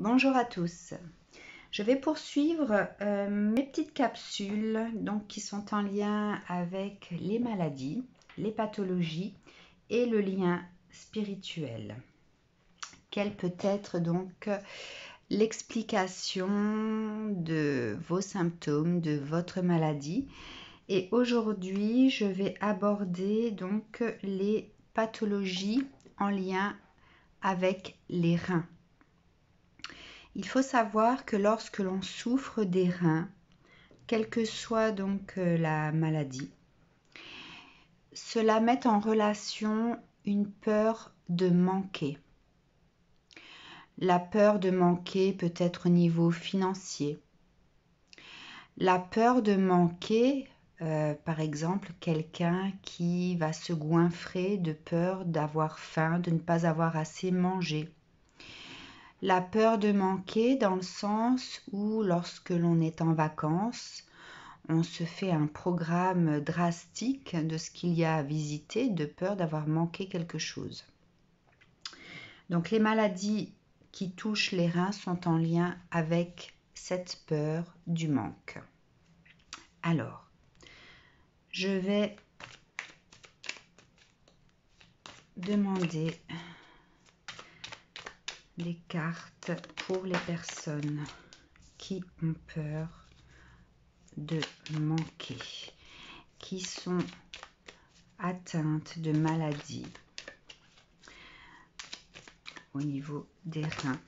Bonjour à tous. Je vais poursuivre mes petites capsules donc, qui sont en lien avec les maladies, les pathologies et le lien spirituel. Quelle peut être donc l'explication de vos symptômes, de votre maladie? Et aujourd'hui, je vais aborder donc les pathologies en lien avec les reins. Il faut savoir que lorsque l'on souffre des reins, quelle que soit donc la maladie, cela met en relation une peur de manquer. La peur de manquer peut être au niveau financier. La peur de manquer, par exemple, quelqu'un qui va se goinfrer de peur d'avoir faim, de ne pas avoir assez mangé. La peur de manquer dans le sens où lorsque l'on est en vacances, on se fait un programme drastique de ce qu'il y a à visiter de peur d'avoir manqué quelque chose. Donc les maladies qui touchent les reins sont en lien avec cette peur du manque. Alors, je vais demander des cartes pour les personnes qui ont peur de manquer, qui sont atteintes de maladies au niveau des reins.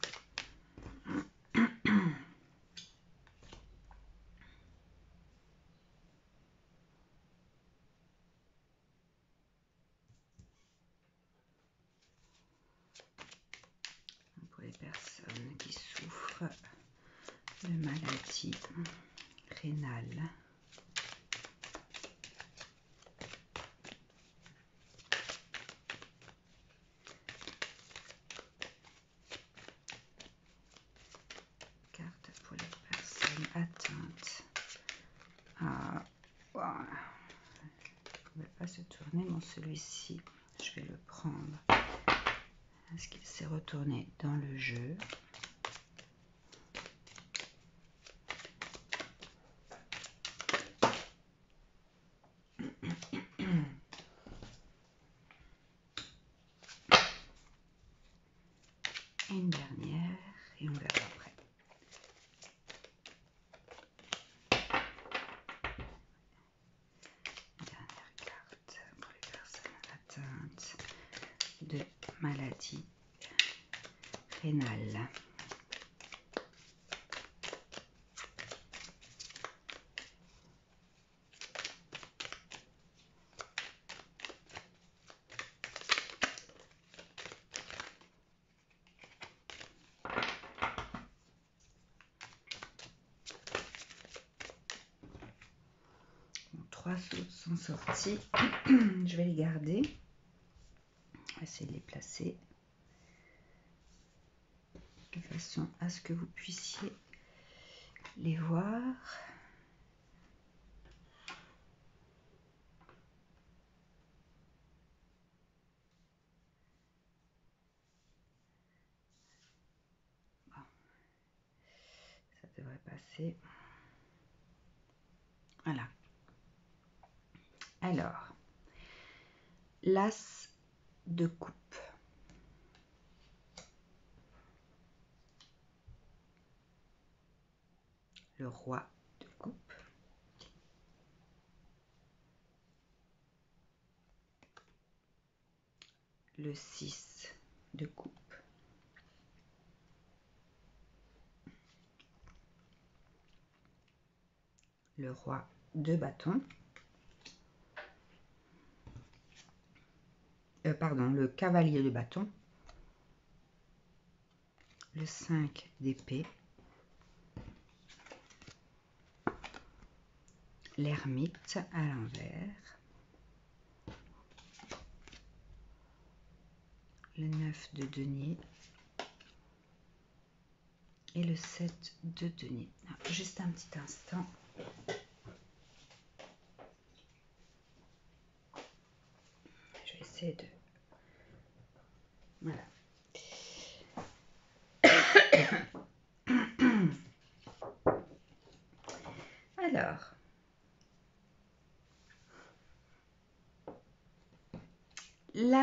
Pour les personnes qui souffrent de maladies rénales. Carte pour les personnes atteintes. Ah, wow. Il ne pouvait pas se tourner, mais celui-ci, je vais le prendre. Est-ce qu'il s'est retourné dans le jeu? Une dernière et on verra après. Dernière carte pour les personnes atteintes de maladies rénales. Trois autres sont sortis. Je vais les garder. On va essayer de les placer de façon à ce que vous puissiez les voir. Bon. Ça devrait passer. Voilà. Alors, l'as de coupe. Le roi de coupe. Le 6 de coupe. Le roi de bâton. Pardon, le cavalier de bâton. Le 5 d'épée. L'ermite à l'envers. Le 9 de denier. Et le 7 de denier. Juste un petit instant. Je vais essayer de... Voilà.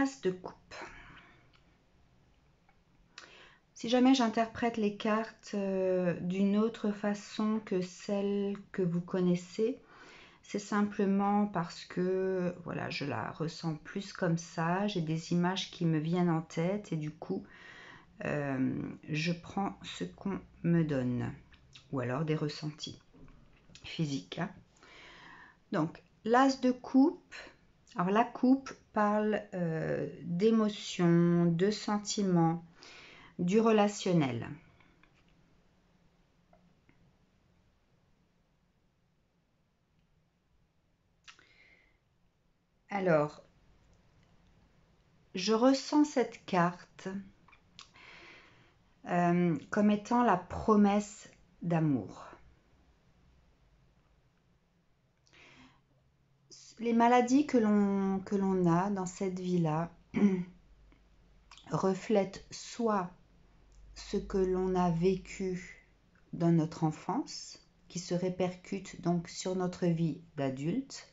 l'as de coupe. Si jamais j'interprète les cartes d'une autre façon que celle que vous connaissez, c'est simplement parce que voilà, je la ressens plus comme ça, j'ai des images qui me viennent en tête et du coup, je prends ce qu'on me donne, ou alors des ressentis physiques. Hein. Donc, l'as de coupe, alors la coupe parle d'émotions, de sentiments, du relationnel. Alors, je ressens cette carte comme étant la promesse d'amour. Les maladies que l'on a dans cette vie-là reflètent soit ce que l'on a vécu dans notre enfance, qui se répercute donc sur notre vie d'adulte,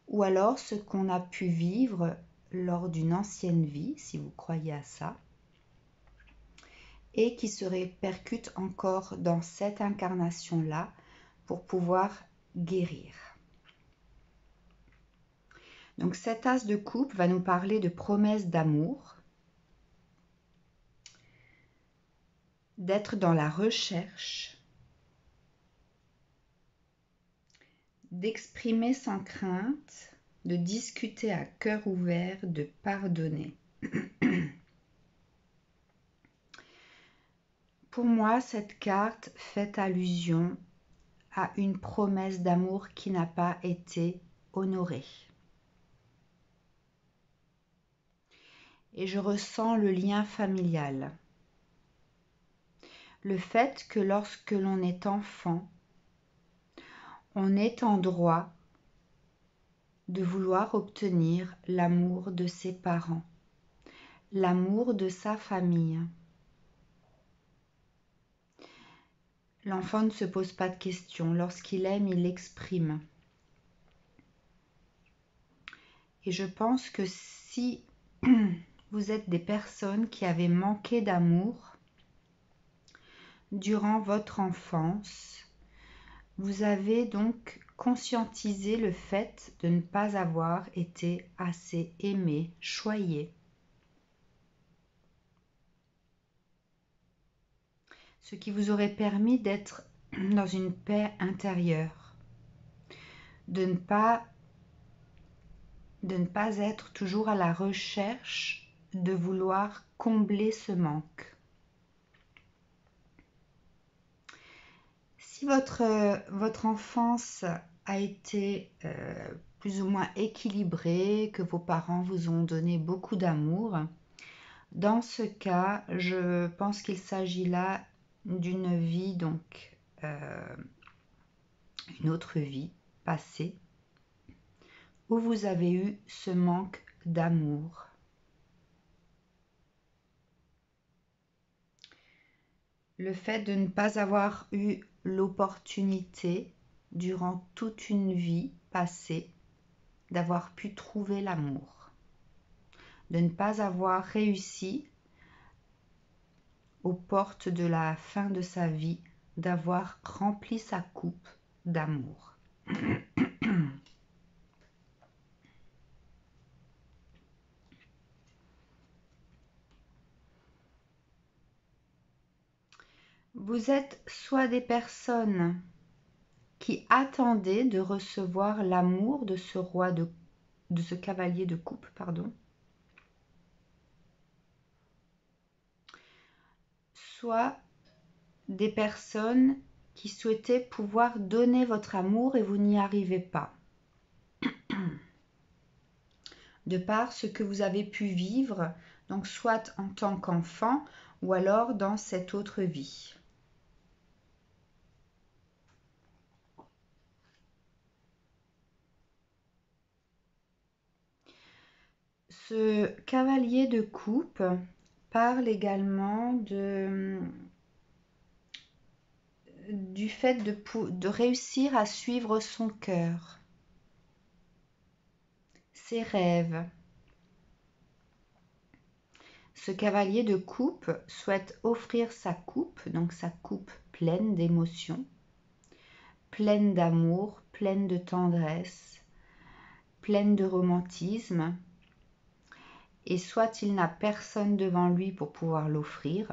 ou alors ce qu'on a pu vivre lors d'une ancienne vie, si vous croyez à ça, et qui se répercute encore dans cette incarnation-là pour pouvoir guérir. Donc cet as de coupe va nous parler de promesses d'amour, d'être dans la recherche, d'exprimer sans crainte, de discuter à cœur ouvert, de pardonner. Pour moi, cette carte fait allusion à une promesse d'amour qui n'a pas été honorée. Et je ressens le lien familial. Le fait que lorsque l'on est enfant, on est en droit de vouloir obtenir l'amour de ses parents, l'amour de sa famille. L'enfant ne se pose pas de questions. Lorsqu'il aime, il l'exprime. Et je pense que si vous êtes des personnes qui avaient manqué d'amour durant votre enfance, vous avez donc conscientisé le fait de ne pas avoir été assez aimé, choyé. Ce qui vous aurait permis d'être dans une paix intérieure, de ne pas être toujours à la recherche de vouloir combler ce manque. Si votre enfance a été plus ou moins équilibrée, que vos parents vous ont donné beaucoup d'amour, dans ce cas, je pense qu'il s'agit là d'une vie, donc une autre vie passée, où vous avez eu ce manque d'amour. Le fait de ne pas avoir eu l'opportunité durant toute une vie passée d'avoir pu trouver l'amour, de ne pas avoir réussi aux portes de la fin de sa vie, d'avoir rempli sa coupe d'amour. Vous êtes soit des personnes qui attendaient de recevoir l'amour de ce roi de ce cavalier de coupe, soit des personnes qui souhaitaient pouvoir donner votre amour et vous n'y arrivez pas. De par ce que vous avez pu vivre, donc soit en tant qu'enfant ou alors dans cette autre vie. Ce cavalier de coupe parle également du fait de réussir à suivre son cœur, ses rêves, Ce cavalier de coupe souhaite offrir sa coupe, donc sa coupe pleine d'émotions, pleine d'amour, pleine de tendresse, pleine de romantisme, et soit il n'a personne devant lui pour pouvoir l'offrir,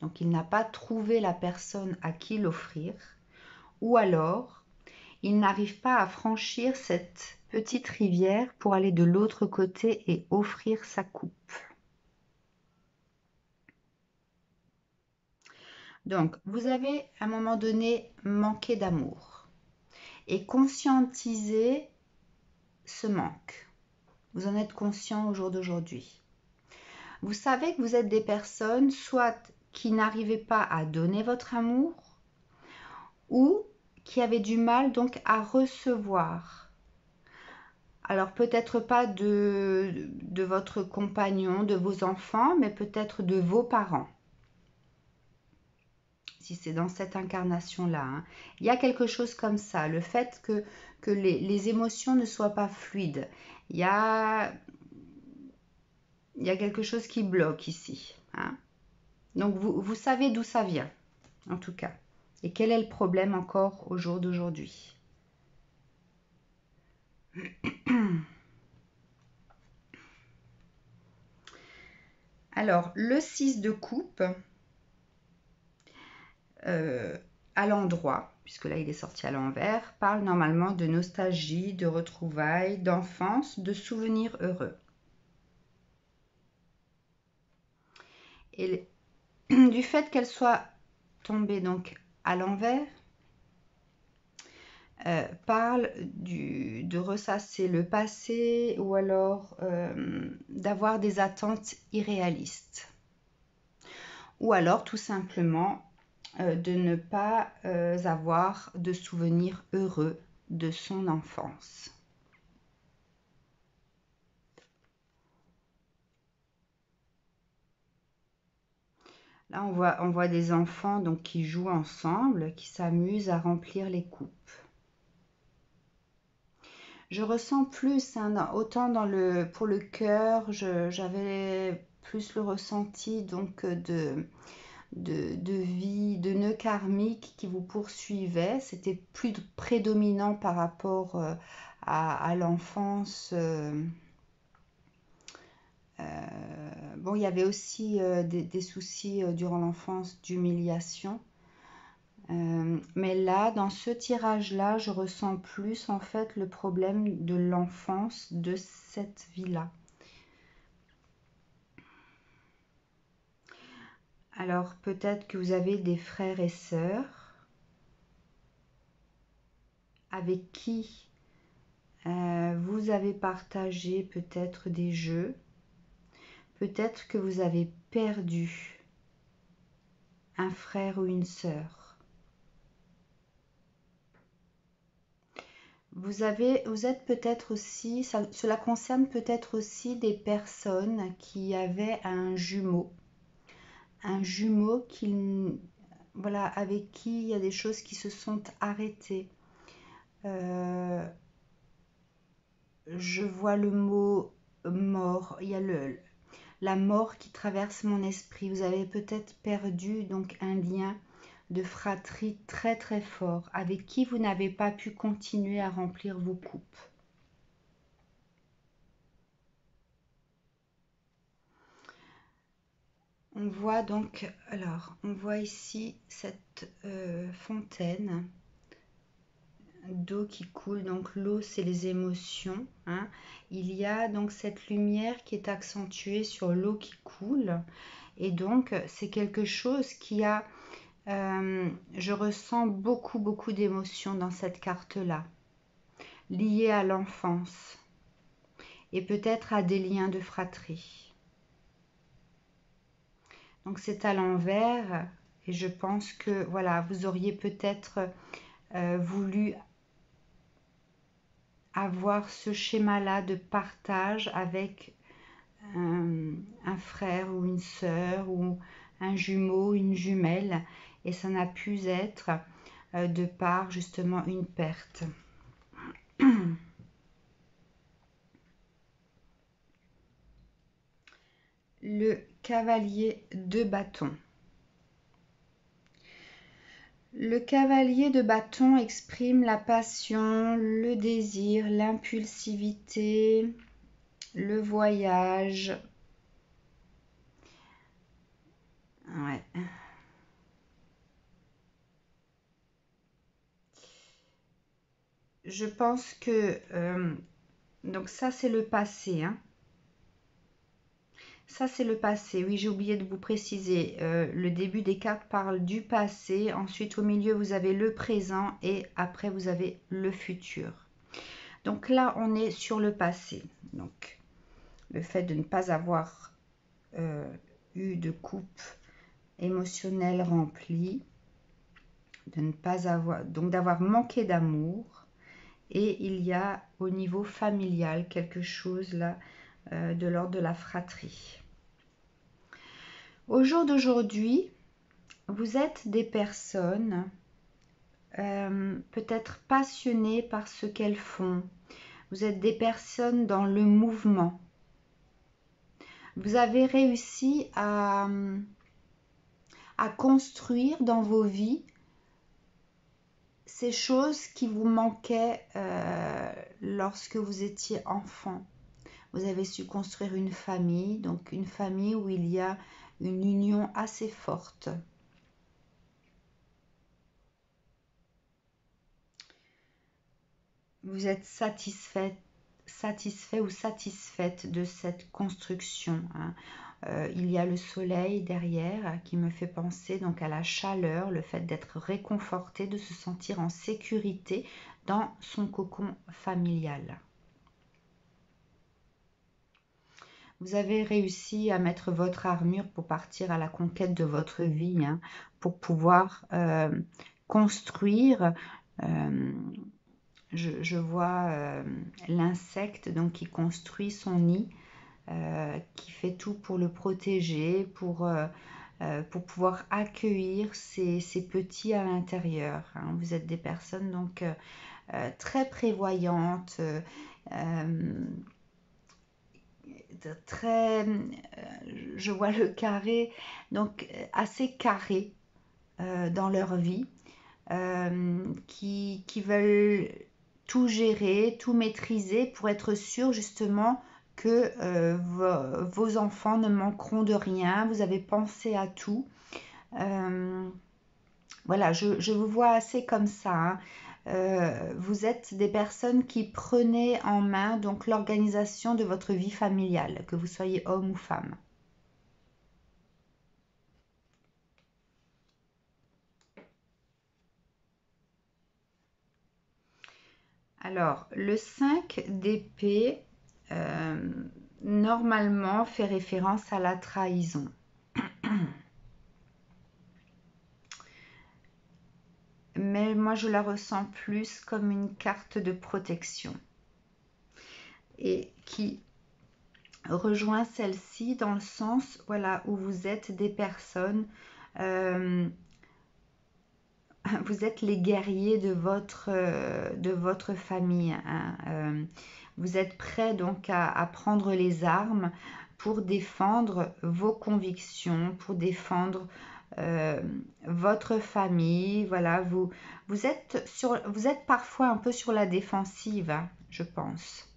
donc il n'a pas trouvé la personne à qui l'offrir, ou alors il n'arrive pas à franchir cette petite rivière pour aller de l'autre côté et offrir sa coupe. Donc, vous avez à un moment donné manqué d'amour et conscientisé ce manque. Vous en êtes conscient au jour d'aujourd'hui. Vous savez que vous êtes des personnes soit qui n'arrivaient pas à donner votre amour ou qui avaient du mal donc à recevoir. Alors peut-être pas de votre compagnon, de vos enfants, mais peut-être de vos parents. Si c'est dans cette incarnation-là. Hein. Il y a quelque chose comme ça, le fait que les émotions ne soient pas fluides. Il y a quelque chose qui bloque ici. Hein. Donc vous savez d'où ça vient, en tout cas. Et quel est le problème encore au jour d'aujourd'hui? Alors, le 6 de coupe, à l'endroit, puisque là il est sorti à l'envers, parle normalement de nostalgie, de retrouvailles, d'enfance, de souvenirs heureux. Et du fait qu'elle soit tombée donc à l'envers, parle de ressasser le passé ou alors d'avoir des attentes irréalistes. Ou alors tout simplement de ne pas avoir de souvenirs heureux de son enfance. Là, on voit des enfants donc, qui jouent ensemble, qui s'amusent à remplir les coupes. Je ressens plus, hein, autant pour le cœur, j'avais plus le ressenti donc de vie, de nœuds karmiques qui vous poursuivaient. C'était plus prédominant par rapport à l'enfance. Bon, il y avait aussi des soucis durant l'enfance d'humiliation. Mais là, dans ce tirage-là, je ressens plus en fait le problème de l'enfance de cette vie-là. Alors peut-être que vous avez des frères et sœurs avec qui vous avez partagé peut-être des jeux. Peut-être que vous avez perdu un frère ou une sœur. Vous êtes peut-être aussi, cela concerne peut-être aussi des personnes qui avaient un jumeau voilà, avec qui il y a des choses qui se sont arrêtées. Je vois le mot mort, il y a la mort qui traverse mon esprit. Vous avez peut-être perdu donc un lien de fratrie très très fort avec qui vous n'avez pas pu continuer à remplir vos coupes. On voit donc, alors, on voit ici cette fontaine d'eau qui coule. Donc l'eau, c'est les émotions. Hein. Il y a donc cette lumière qui est accentuée sur l'eau qui coule. Et donc, c'est quelque chose qui a... je ressens beaucoup d'émotions dans cette carte-là, liées à l'enfance et peut-être à des liens de fratrie. Donc c'est à l'envers et je pense que voilà, vous auriez peut-être voulu avoir ce schéma-là de partage avec un frère ou une sœur ou un jumeau, une jumelle, et ça n'a pu être de par justement une perte. le cavalier de bâton. Le cavalier de bâton exprime la passion, le désir, l'impulsivité, le voyage. Ouais. Je pense que donc ça c'est le passé, hein. Ça, c'est le passé. Oui, j'ai oublié de vous préciser. Le début des cartes parle du passé. Ensuite, au milieu, vous avez le présent. Et après, vous avez le futur. Donc là, on est sur le passé. Donc, le fait de ne pas avoir eu de coupe émotionnelle remplie. De ne pas avoir... Donc, d'avoir manqué d'amour. Et il y a au niveau familial quelque chose là de l'ordre de la fratrie. Au jour d'aujourd'hui, vous êtes des personnes peut-être passionnées par ce qu'elles font. Vous êtes des personnes dans le mouvement. Vous avez réussi à construire dans vos vies ces choses qui vous manquaient lorsque vous étiez enfant. Vous avez su construire une famille, donc une famille où il y a une union assez forte. Vous êtes satisfait ou satisfaite de cette construction, hein. Il y a le soleil derrière qui me fait penser donc à la chaleur, le fait d'être réconforté, de se sentir en sécurité dans son cocon familial. Vous avez réussi à mettre votre armure pour partir à la conquête de votre vie, hein, pour pouvoir construire. Je vois l'insecte donc qui construit son nid, qui fait tout pour le protéger, pour pouvoir accueillir ses petits à l'intérieur, hein. Vous êtes des personnes donc très prévoyantes, très, je vois le carré, donc assez carré dans leur vie, qui veulent tout gérer, tout maîtriser pour être sûr justement que vos enfants ne manqueront de rien. Vous avez pensé à tout. Voilà, je vous vois assez comme ça, hein. Vous êtes des personnes qui prenaient en main donc l'organisation de votre vie familiale, que vous soyez homme ou femme. Alors, le 5 d'épée, normalement, fait référence à la trahison. Mais moi, je la ressens plus comme une carte de protection. Et qui rejoint celle-ci dans le sens, voilà, où vous êtes des personnes... vous êtes les guerriers de votre famille, hein. Vous êtes prêts donc à prendre les armes pour défendre vos convictions, pour défendre votre famille. Voilà, vous êtes parfois un peu sur la défensive, hein, je pense.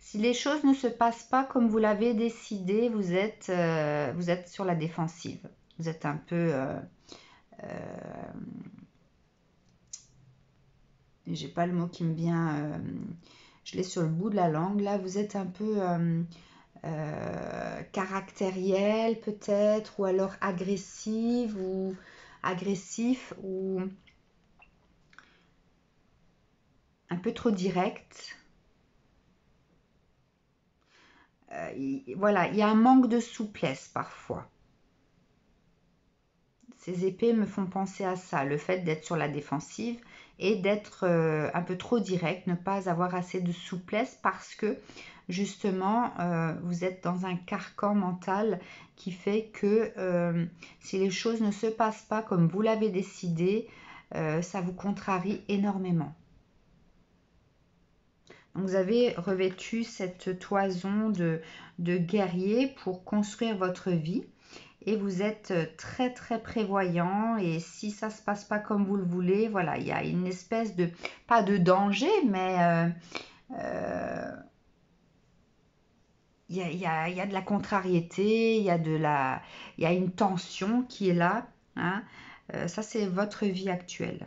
Si les choses ne se passent pas comme vous l'avez décidé, vous êtes sur la défensive. Vous êtes un peu... j'ai pas le mot qui me vient, je l'ai sur le bout de la langue. Là, vous êtes un peu caractériel peut-être, ou alors agressive ou agressif, ou un peu trop direct. Voilà, il y a un manque de souplesse parfois. Ces épées me font penser à ça, le fait d'être sur la défensive et d'être un peu trop direct, ne pas avoir assez de souplesse parce que justement vous êtes dans un carcan mental qui fait que si les choses ne se passent pas comme vous l'avez décidé, ça vous contrarie énormément. vous avez revêtu cette toison de guerrier pour construire votre vie. Et vous êtes très très prévoyant, et si ça se passe pas comme vous le voulez, voilà, il y a une espèce de, pas de danger, mais il y a de la contrariété, il y a une tension qui est là, hein. Ça, c'est votre vie actuelle.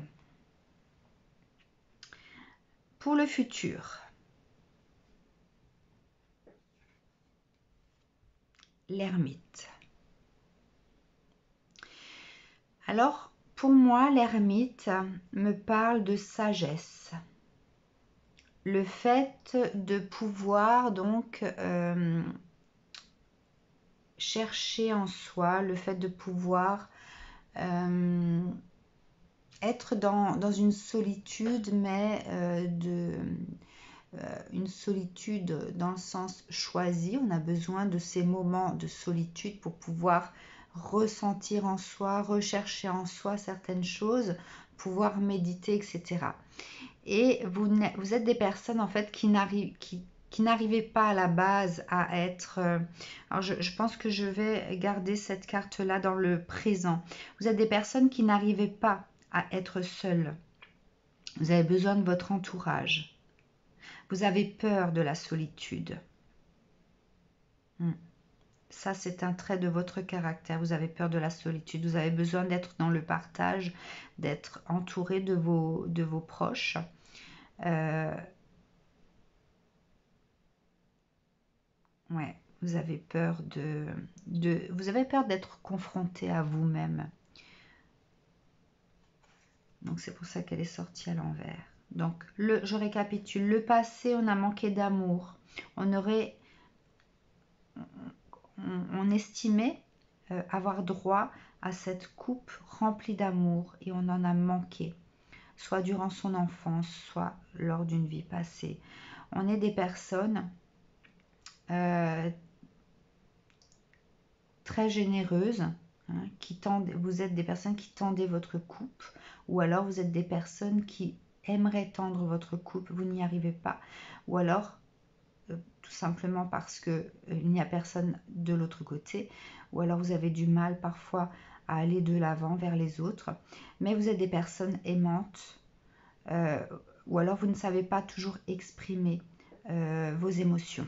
Pour le futur, l'ermite. Alors, pour moi, l'ermite me parle de sagesse. Le fait de pouvoir donc chercher en soi, le fait de pouvoir être dans une solitude, mais une solitude dans le sens choisi. On a besoin de ces moments de solitude pour pouvoir ressentir en soi, rechercher en soi certaines choses, pouvoir méditer, etc. Et vous êtes des personnes en fait qui n'arrivaient pas à la base à être... alors je pense que je vais garder cette carte-là dans le présent. Vous êtes des personnes qui n'arrivaient pas à être seules. Vous avez besoin de votre entourage. Vous avez peur de la solitude. Ça, c'est un trait de votre caractère. Vous avez peur de la solitude. Vous avez besoin d'être dans le partage, d'être entouré de vos proches. Ouais, vous avez peur vous avez peur d'être confronté à vous-même. Donc c'est pour ça qu'elle est sortie à l'envers. Donc je récapitule. Le passé, on a manqué d'amour. On estimait avoir droit à cette coupe remplie d'amour et on en a manqué, soit durant son enfance, soit lors d'une vie passée. On est des personnes très généreuses, hein, vous êtes des personnes qui tendez votre coupe, ou alors vous êtes des personnes qui aimeraient tendre votre coupe, vous n'y arrivez pas, ou alors tout simplement parce qu'il n'y a personne de l'autre côté, ou alors vous avez du mal parfois à aller de l'avant vers les autres, mais vous êtes des personnes aimantes, ou alors vous ne savez pas toujours exprimer vos émotions.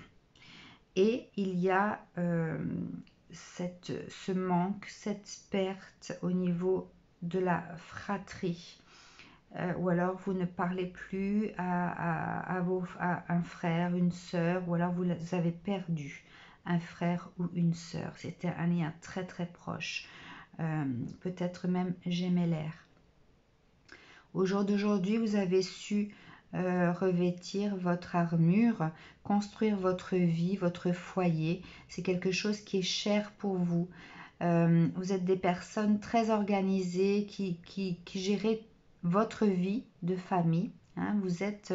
Et il y a ce manque, cette perte au niveau de la fratrie, ou alors vous ne parlez plus à un frère, une sœur, ou alors vous avez perdu un frère ou une sœur. C'était un lien très très proche, peut-être même gémellaire. Au jour d'aujourd'hui, vous avez su revêtir votre armure, construire votre vie, votre foyer. C'est quelque chose qui est cher pour vous. Vous êtes des personnes très organisées qui gèrent votre vie de famille, hein. Vous êtes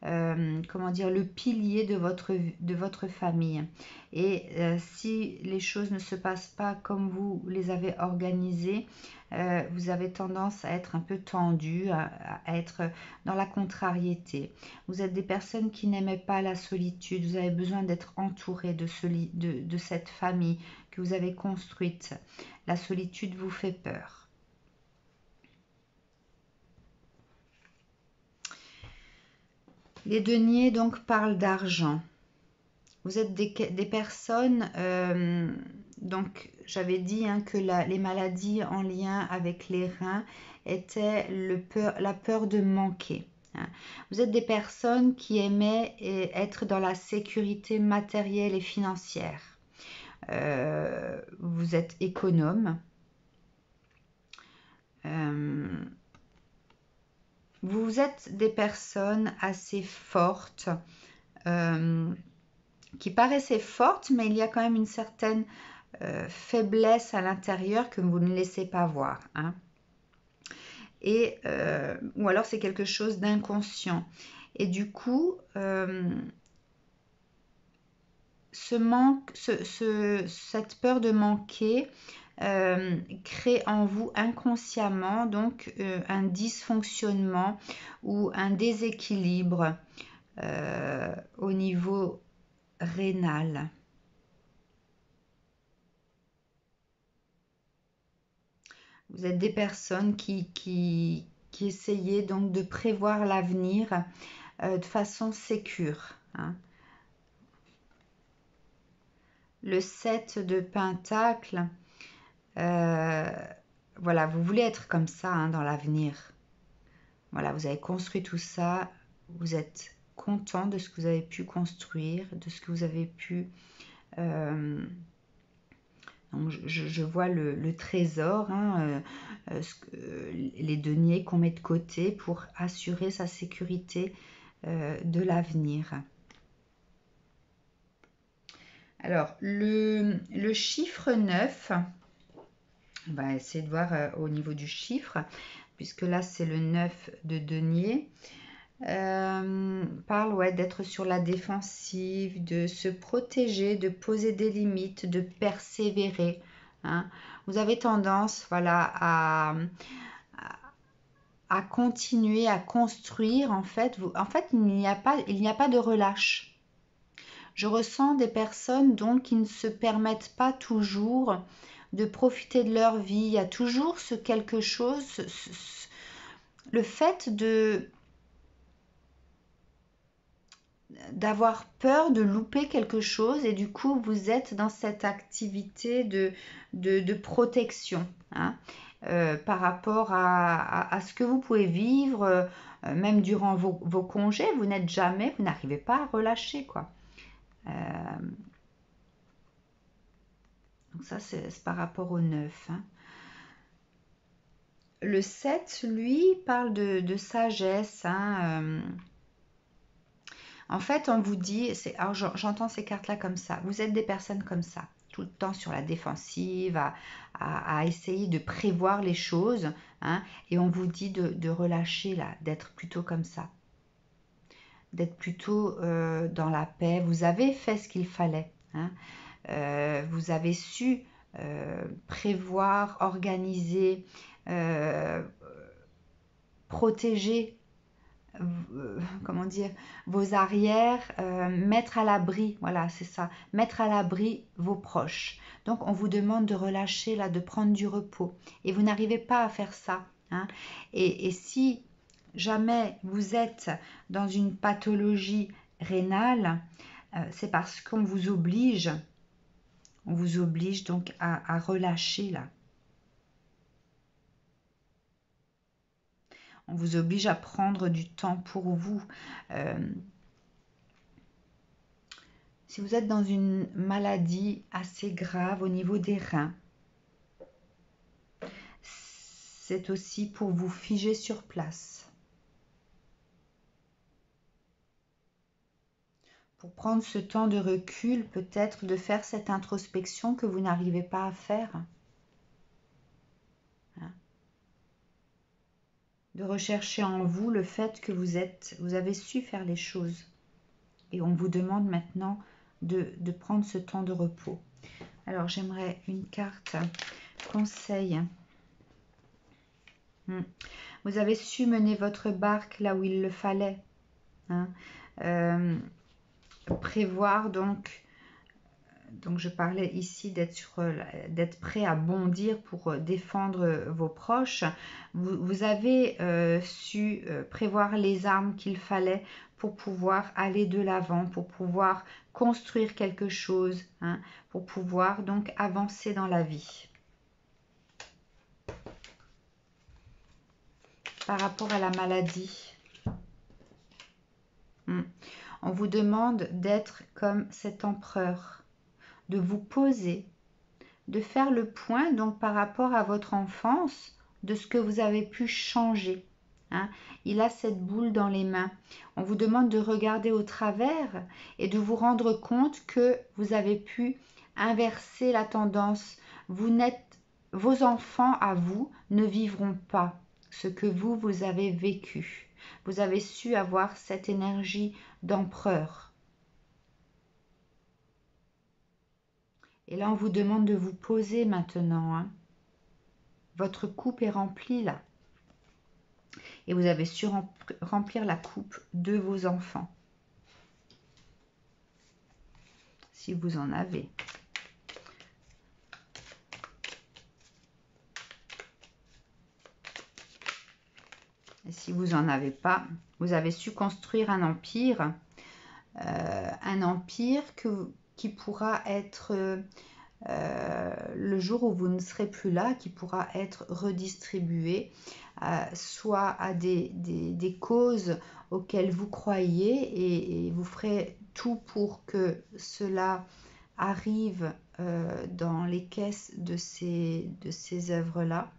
comment dire, le pilier de votre famille. Et si les choses ne se passent pas comme vous les avez organisées, vous avez tendance à être un peu tendu, à être dans la contrariété. Vous êtes des personnes qui n'aimaient pas la solitude. Vous avez besoin d'être entouré de cette famille que vous avez construite. La solitude vous fait peur. Les deniers donc parlent d'argent. Vous êtes des personnes, donc j'avais dit hein, que les maladies en lien avec les reins étaient la peur de manquer, hein. Vous êtes des personnes qui aimaient être dans la sécurité matérielle et financière. Vous êtes économe. Vous êtes des personnes assez fortes, qui paraissaient fortes, mais il y a quand même une certaine faiblesse à l'intérieur que vous ne laissez pas voir, hein. Et, ou alors c'est quelque chose d'inconscient. Et du coup, cette peur de manquer crée en vous inconsciemment donc un dysfonctionnement ou un déséquilibre au niveau rénal. Vous êtes des personnes qui essayaient donc de prévoir l'avenir de façon sécure, hein. Le 7 de Pentacle, voilà, vous voulez être comme ça, hein, dans l'avenir. Voilà, vous avez construit tout ça, vous êtes content de ce que vous avez pu construire, de ce que vous avez pu... donc je vois le trésor, hein, les deniers qu'on met de côté pour assurer sa sécurité de l'avenir. Alors, le chiffre 9, on va essayer de voir au niveau du chiffre, puisque là c'est le 9 de denier. Parle, ouais, d'être sur la défensive, de se protéger, de poser des limites, de persévérer, hein. Vous avez tendance, voilà, à continuer à construire. En fait, il n'y a pas de relâche. Je ressens des personnes donc qui ne se permettent pas toujours de profiter de leur vie. Il y a toujours ce quelque chose, le fait d'avoir peur de louper quelque chose, et du coup vous êtes dans cette activité de protection, hein, par rapport à ce que vous pouvez vivre, même durant vos congés. Vous n'arrivez pas à relâcher, quoi. Donc ça c'est par rapport au 9, hein. Le 7, lui, parle de sagesse, hein. En fait, on vous dit, alors j'entends ces cartes-là comme ça, vous êtes des personnes comme ça, tout le temps sur la défensive, à essayer de prévoir les choses, hein, et on vous dit de relâcher, là, d'être plutôt comme ça, d'être plutôt dans la paix. Vous avez fait ce qu'il fallait, hein. Vous avez su prévoir, organiser, protéger, comment dire, vos arrières, mettre à l'abri, voilà, c'est ça, mettre à l'abri vos proches. Donc on vous demande de relâcher, là, de prendre du repos, et vous n'arrivez pas à faire ça, hein. Et si jamais vous êtes dans une pathologie rénale, c'est parce qu'on vous oblige, donc à relâcher, là. On vous oblige à prendre du temps pour vous. Si vous êtes dans une maladie assez grave au niveau des reins, c'est aussi pour vous figer sur place, pour prendre ce temps de recul, peut-être de faire cette introspection que vous n'arrivez pas à faire, hein. De rechercher en vous le fait que vous avez su faire les choses, et on vous demande maintenant de prendre ce temps de repos. Alors j'aimerais une carte conseil. Vous avez su mener votre barque là où il le fallait, hein. Prévoir, donc je parlais ici d'être prêt à bondir pour défendre vos proches. Vous avez su prévoir les armes qu'il fallait pour pouvoir aller de l'avant, pour pouvoir construire quelque chose, hein, pour pouvoir donc avancer dans la vie. Par rapport à la maladie, on vous demande d'être comme cet empereur, de vous poser, de faire le point donc par rapport à votre enfance, de ce que vous avez pu changer, hein. Il a cette boule dans les mains. On vous demande de regarder au travers et de vous rendre compte que vous avez pu inverser la tendance. Vos enfants à vous ne vivront pas ce que vous avez vécu. Vous avez su avoir cette énergie d'empereur. Et là, on vous demande de vous poser maintenant, hein. Votre coupe est remplie là. Et vous avez su remplir la coupe de vos enfants. si vous en avez. Et si vous n'en avez pas, vous avez su construire un empire qui pourra être, le jour où vous ne serez plus là, qui pourra être redistribué, soit à des causes auxquelles vous croyez, et vous ferez tout pour que cela arrive dans les caisses de ces œuvres-là.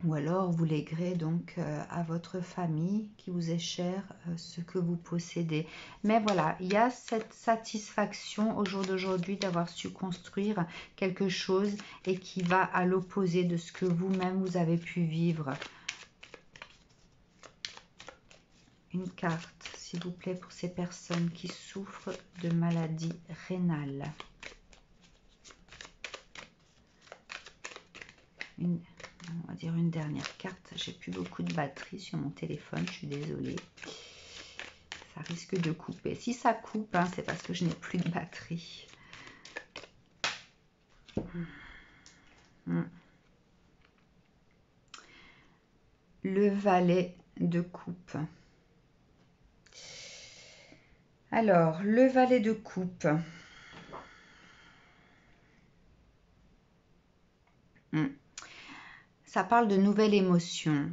Ou alors vous léguerez donc à votre famille qui vous est chère ce que vous possédez. Mais voilà, il y a cette satisfaction au jour d'aujourd'hui d'avoir su construire quelque chose et qui va à l'opposé de ce que vous-même vous avez pu vivre. Une carte, s'il vous plaît, pour ces personnes qui souffrent de maladies rénales. On va dire une dernière carte. J'ai plus beaucoup de batterie sur mon téléphone, je suis désolée. Ça risque de couper. Si ça coupe, hein, c'est parce que je n'ai plus de batterie. Le valet de coupe. Alors, le valet de coupe. Ça parle de nouvelles émotions,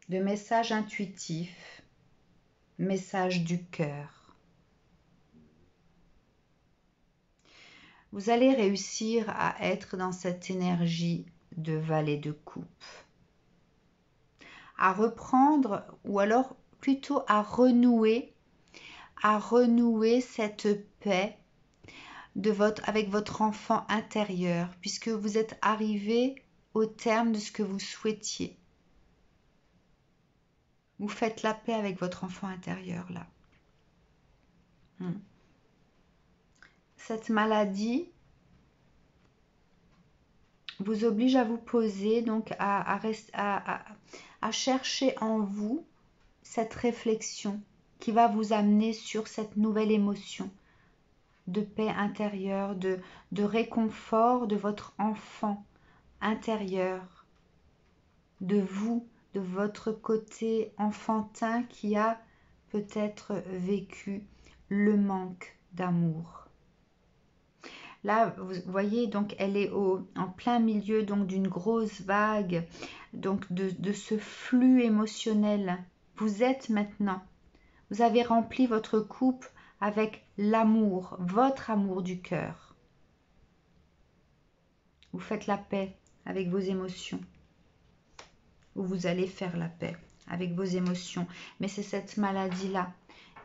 de messages intuitifs, messages du cœur. Vous allez réussir à être dans cette énergie de valet de coupe, à reprendre, ou alors plutôt à renouer cette paix avec votre enfant intérieur, puisque vous êtes arrivé au terme de ce que vous souhaitiez. Vous faites la paix avec votre enfant intérieur là. Cette maladie vous oblige à vous poser, donc à chercher en vous cette réflexion qui va vous amener sur cette nouvelle émotion de paix intérieure, de réconfort de votre enfant intérieur, de vous, de votre côté enfantin qui a peut-être vécu le manque d'amour. Là, vous voyez, donc elle est en plein milieu donc d'une grosse vague, donc de ce flux émotionnel. Vous êtes maintenant, vous avez rempli votre coupe avec l'amour, votre amour du cœur. Vous faites la paix avec vos émotions. Ou vous allez faire la paix avec vos émotions. Mais c'est cette maladie-là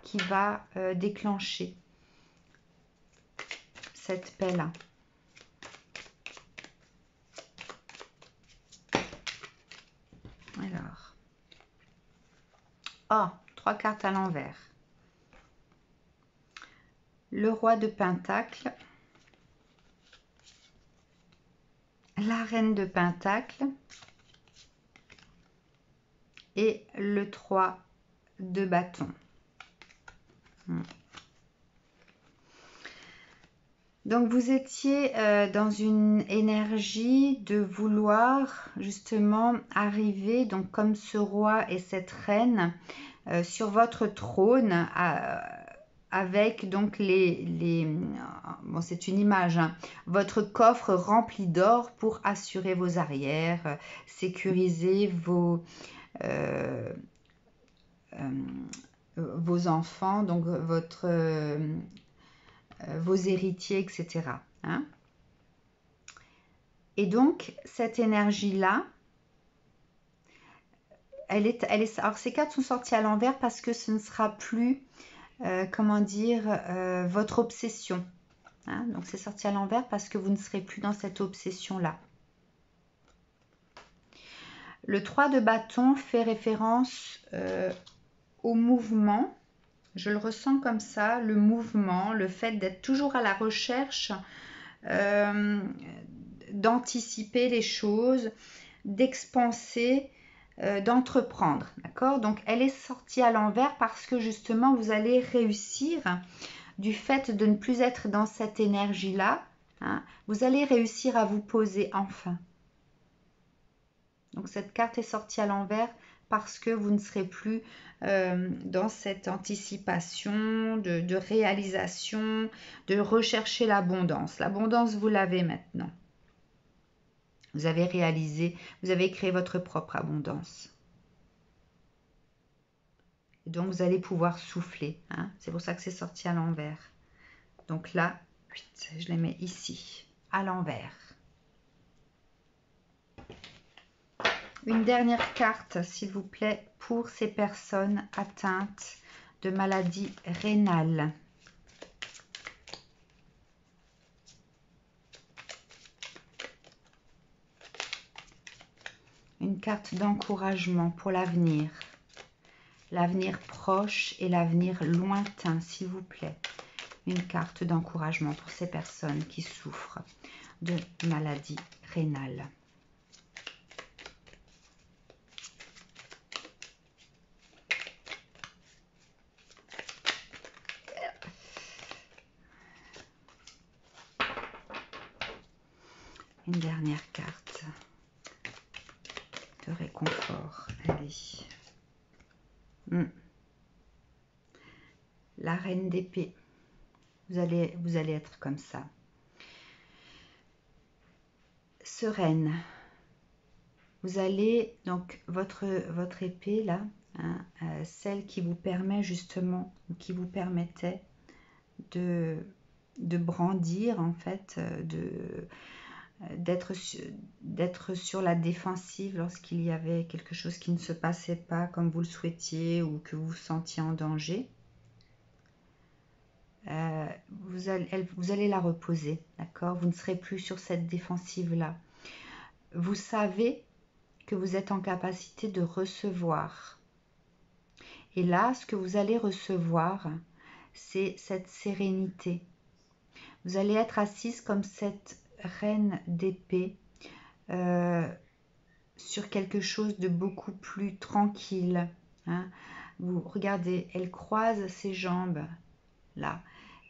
qui va déclencher cette paix-là. Alors. Oh, 3 cartes à l'envers. Le roi de Pentacle. La reine de Pentacle. Et le 3 de bâton. Donc vous étiez dans une énergie de vouloir justement arriver, donc comme ce roi et cette reine, sur votre trône, avec donc bon, c'est une image, hein, votre coffre rempli d'or pour assurer vos arrières, sécuriser vos enfants, donc vos héritiers, etc. Hein? Et donc, cette énergie-là, alors ces cartes sont sorties à l'envers parce que ce ne sera plus, comment dire, votre obsession. Hein? Donc, c'est sorti à l'envers parce que vous ne serez plus dans cette obsession-là. Le 3 de bâton fait référence au mouvement. Je le ressens comme ça, le mouvement, le fait d'être toujours à la recherche d'anticiper les choses, d'expanser d'entreprendre, d'accord? Donc, elle est sortie à l'envers parce que justement, vous allez réussir du fait de ne plus être dans cette énergie-là. Hein, vous allez réussir à vous poser enfin. Donc, cette carte est sortie à l'envers parce que vous ne serez plus dans cette anticipation de réalisation, de rechercher l'abondance. L'abondance, vous l'avez maintenant. Vous avez réalisé, vous avez créé votre propre abondance. Et donc, vous allez pouvoir souffler. Hein. C'est pour ça que c'est sorti à l'envers. Donc là, je les mets ici, à l'envers. Une dernière carte, s'il vous plaît, pour ces personnes atteintes de maladies rénales. Une carte d'encouragement pour l'avenir. L'avenir proche et l'avenir lointain, s'il vous plaît. Une carte d'encouragement pour ces personnes qui souffrent de maladies rénales. Une dernière carte de réconfort. Allez. La reine d'épée. Vous allez être comme ça. Sereine. Vous allez, donc, votre épée là, hein, celle qui vous permet justement, ou qui vous permettait de brandir, en fait, d'être sur la défensive lorsqu'il y avait quelque chose qui ne se passait pas comme vous le souhaitiez ou que vous vous sentiez en danger. Vous allez la reposer, d'accord? Vous ne serez plus sur cette défensive-là. Vous savez que vous êtes en capacité de recevoir. Et là, ce que vous allez recevoir, c'est cette sérénité. Vous allez être assise comme cette reine d'épée sur quelque chose de beaucoup plus tranquille. Hein. Vous regardez, elle croise ses jambes, là.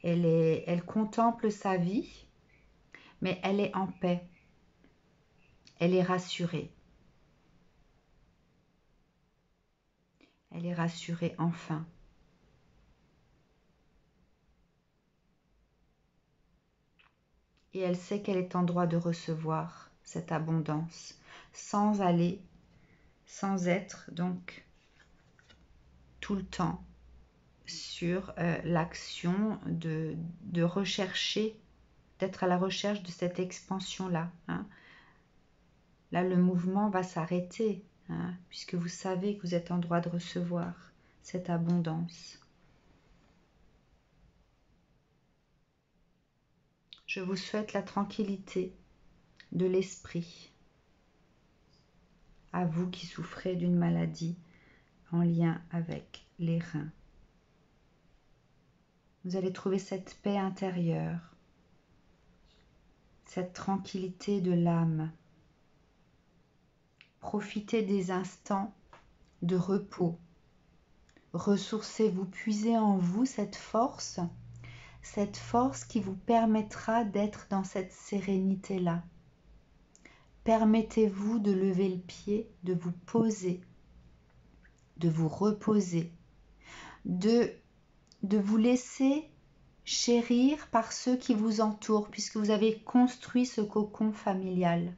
Elle contemple sa vie, mais elle est en paix. Elle est rassurée. Elle est rassurée enfin. Et elle sait qu'elle est en droit de recevoir cette abondance sans être donc tout le temps sur l'action de rechercher, d'être à la recherche de cette expansion-là. Hein. Là, le mouvement va s'arrêter, hein, puisque vous savez que vous êtes en droit de recevoir cette abondance. Je vous souhaite la tranquillité de l'esprit. À vous qui souffrez d'une maladie en lien avec les reins. Vous allez trouver cette paix intérieure, cette tranquillité de l'âme. Profitez des instants de repos. Ressourcez-vous, puisez en vous cette force qui vous permettra d'être dans cette sérénité-là. Permettez-vous de lever le pied, de vous poser, de vous reposer, de vous laisser chérir par ceux qui vous entourent, puisque vous avez construit ce cocon familial.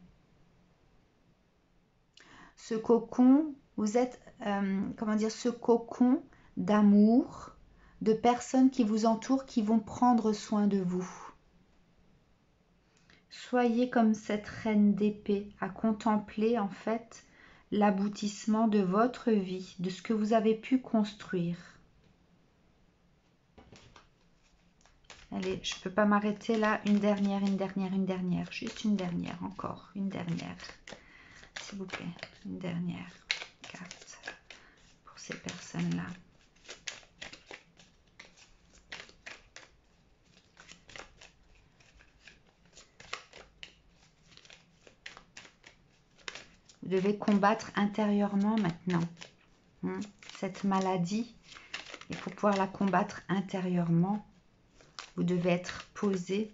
Ce cocon, vous êtes, ce cocon d'amour, de personnes qui vous entourent, qui vont prendre soin de vous. Soyez comme cette reine d'épée à contempler en fait l'aboutissement de votre vie, de ce que vous avez pu construire. Allez, je ne peux pas m'arrêter là. Une dernière. Juste une dernière, encore. Une dernière. S'il vous plaît. Une dernière carte pour ces personnes-là. Vous Vous devez combattre intérieurement maintenant cette maladie. Et pour pouvoir la combattre intérieurement, vous devez être posé,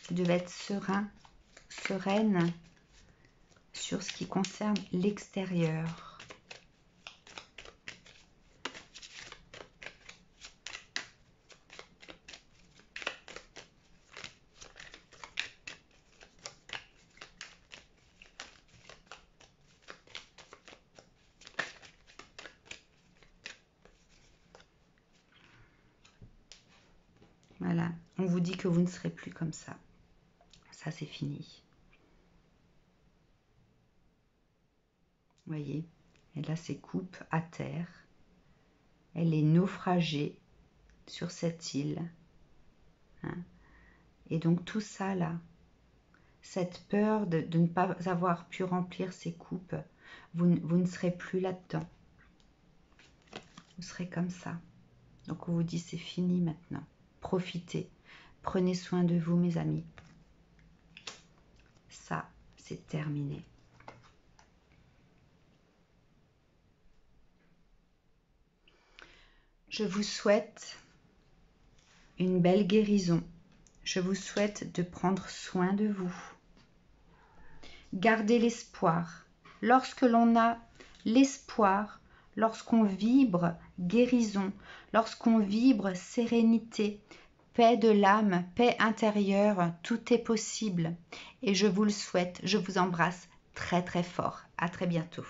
vous devez être serein, sereine sur ce qui concerne l'extérieur. Voilà, on vous dit que vous ne serez plus comme ça. Ça, c'est fini. Vous voyez, elle a ses coupes à terre. Elle est naufragée sur cette île. Et donc tout ça là, cette peur de ne pas avoir pu remplir ses coupes, vous ne serez plus là-dedans. Vous serez comme ça. Donc on vous dit c'est fini maintenant. Profitez. Prenez soin de vous, mes amis. Ça, c'est terminé. Je vous souhaite une belle guérison. Je vous souhaite de prendre soin de vous. Gardez l'espoir. Lorsque l'on a l'espoir, lorsqu'on vibre guérison, lorsqu'on vibre sérénité, paix de l'âme, paix intérieure, tout est possible. Et je vous le souhaite. Je vous embrasse très très fort. À très bientôt.